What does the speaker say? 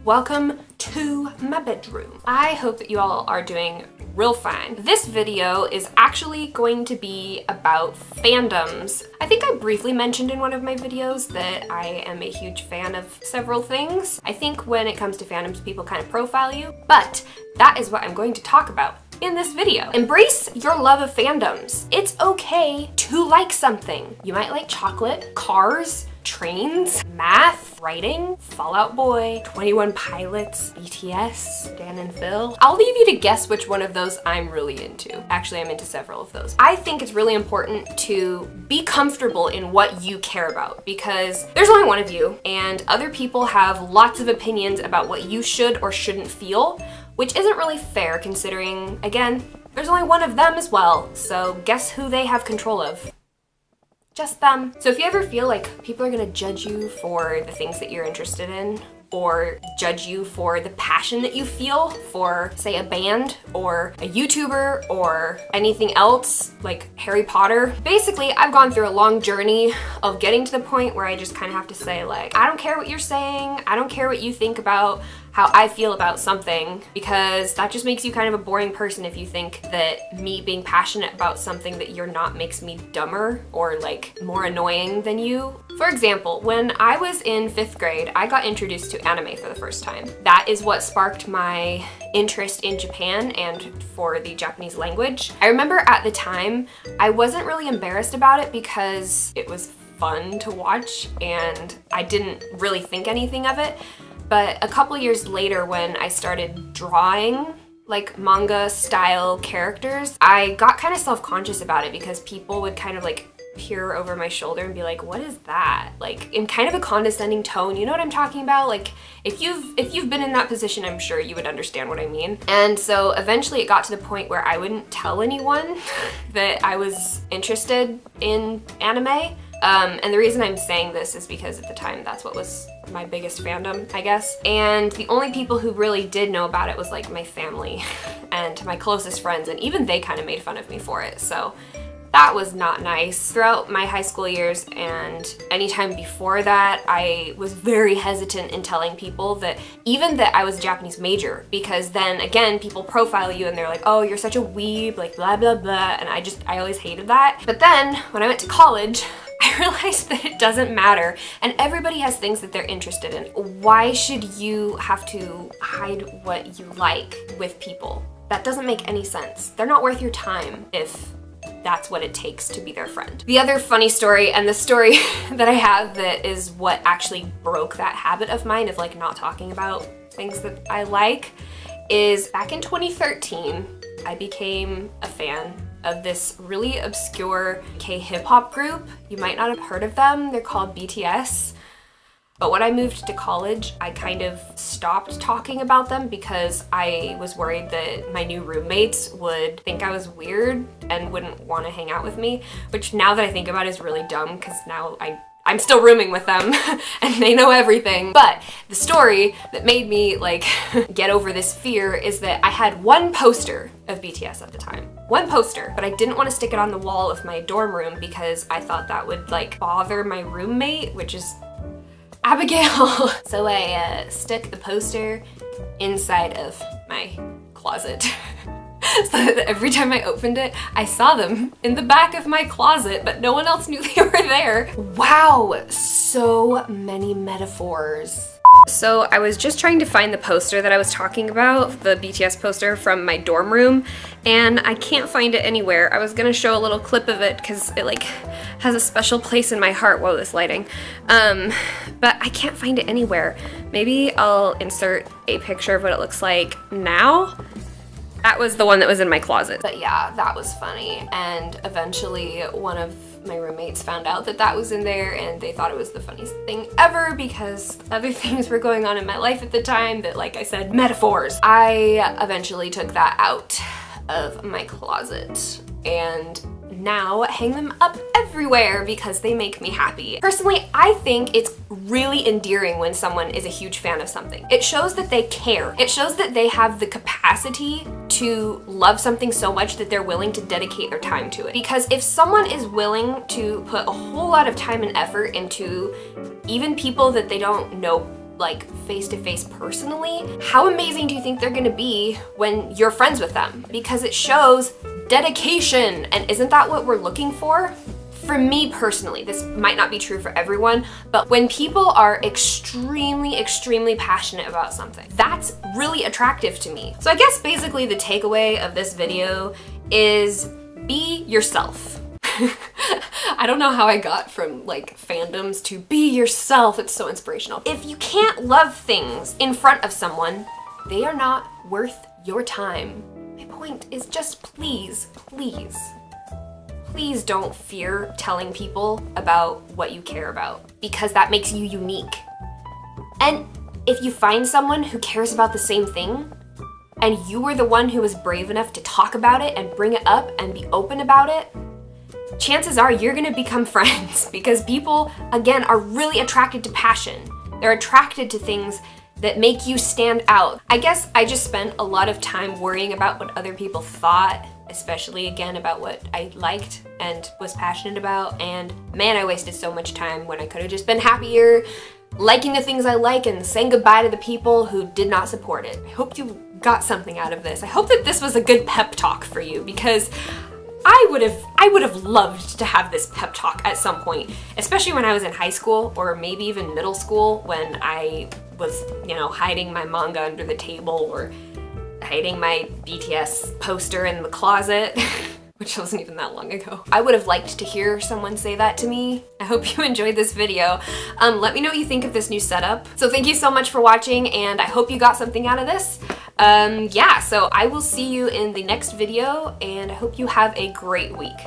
Welcome to my bedroom. I hope that you all are doing real fine. This video is actually going to be about fandoms. I think I briefly mentioned in one of my videos that I am a huge fan of several things. I think when it comes to fandoms, people kind of profile you, but that is what I'm going to talk about in this video. Embrace your love of fandoms. It's okay to like something. You might like chocolate, cars, trains, math, writing, Fall Out Boy, 21 Pilots, BTS, Dan and Phil. I'll leave you to guess which one of those I'm really into. Actually, I'm into several of those. I think it's really important to be comfortable in what you care about because there's only one of you and other people have lots of opinions about what you should or shouldn't feel, which isn't really fair considering, again, there's only one of them as well. So guess who they have control of? Just them. So if you ever feel like people are gonna judge you for the things that you're interested in, or judge you for the passion that you feel for, say, a band or a YouTuber or anything else like Harry Potter. Basically, I've gone through a long journey of getting to the point where I just kind of have to say, like, I don't care what you're saying, I don't care what you think about how I feel about something, because that just makes you kind of a boring person if you think that me being passionate about something that you're not makes me dumber or like more annoying than you. For example, when I was in 5th grade, I got introduced to anime for the first time. That is what sparked my interest in Japan and for the Japanese language. I remember at the time, I wasn't really embarrassed about it because it was fun to watch and I didn't really think anything of it. But a couple years later, when I started drawing like manga style characters, I got kind of self-conscious about it because people would kind of like peer over my shoulder and be like, what is that? Like in kind of a condescending tone, you know what I'm talking about? Like if you've been in that position, I'm sure you would understand what I mean. And so eventually it got to the point where I wouldn't tell anyone that I was interested in anime. And the reason I'm saying this is because at the time that's what was my biggest fandom, I guess. And the only people who really did know about it was like my family and my closest friends, and even they kind of made fun of me for it. So that was not nice. Throughout my high school years and anytime before that, I was very hesitant in telling people that even that I was a Japanese major, because then again, people profile you and they're like, oh, you're such a weeb, like blah, blah, blah. And I always hated that. But then when I went to college, I realized that it doesn't matter and everybody has things that they're interested in. Why should you have to hide what you like with people? That doesn't make any sense. They're not worth your time if that's what it takes to be their friend. The other funny story, and the story that I have that is what actually broke that habit of mine of like not talking about things that I like, is back in 2013, I became a fan of this really obscure K-hip hop group. You might not have heard of them. They're called BTS. But when I moved to college, I kind of stopped talking about them because I was worried that my new roommates would think I was weird and wouldn't want to hang out with me, which now that I think about it is really dumb because now I'm still rooming with them and they know everything. But the story that made me like get over this fear is that I had one poster of BTS at the time. One poster, but I didn't want to stick it on the wall of my dorm room because I thought that would like bother my roommate, which is Abigail. So I stuck the poster inside of my closet. So that every time I opened it, I saw them in the back of my closet, but no one else knew they were there. Wow, so many metaphors. So I was just trying to find the poster that I was talking about, the BTS poster from my dorm room, and I can't find it anywhere. I was gonna show a little clip of it because it like has a special place in my heart. Whoa, this lighting. But I can't find it anywhere. Maybe I'll insert a picture of what it looks like now. That was the one that was in my closet. But yeah, that was funny. And eventually one of my roommates found out that that was in there and they thought it was the funniest thing ever because other things were going on in my life at the time that, like I said, metaphors. I eventually took that out of my closet and now hang them up everywhere because they make me happy. Personally, I think it's really endearing when someone is a huge fan of something. It shows that they care. It shows that they have the capacity to love something so much that they're willing to dedicate their time to it. Because if someone is willing to put a whole lot of time and effort into even people that they don't know like face-to-face personally, how amazing do you think they're gonna be when you're friends with them? Because it shows dedication, and isn't that what we're looking for? For me personally, this might not be true for everyone, but when people are extremely, extremely passionate about something, that's really attractive to me. So I guess basically the takeaway of this video is be yourself. I don't know how I got from like fandoms to be yourself. It's so inspirational. If you can't love things in front of someone, they are not worth your time. My point is just please, please, please don't fear telling people about what you care about, because that makes you unique. And if you find someone who cares about the same thing, and you were the one who was brave enough to talk about it and bring it up and be open about it, chances are you're gonna become friends, because people, again, are really attracted to passion. They're attracted to things that make you stand out. I guess I just spent a lot of time worrying about what other people thought, especially again about what I liked and was passionate about, and man, I wasted so much time when I could have just been happier, liking the things I like and saying goodbye to the people who did not support it. I hope you got something out of this. I hope that this was a good pep talk for you, because I would have loved to have this pep talk at some point, especially when I was in high school or maybe even middle school, when I was, you know, hiding my manga under the table or hiding my BTS poster in the closet, which wasn't even that long ago. I would have liked to hear someone say that to me. I hope you enjoyed this video. Let me know what you think of this new setup. So thank you so much for watching, and I hope you got something out of this. Yeah, so I will see you in the next video, and I hope you have a great week.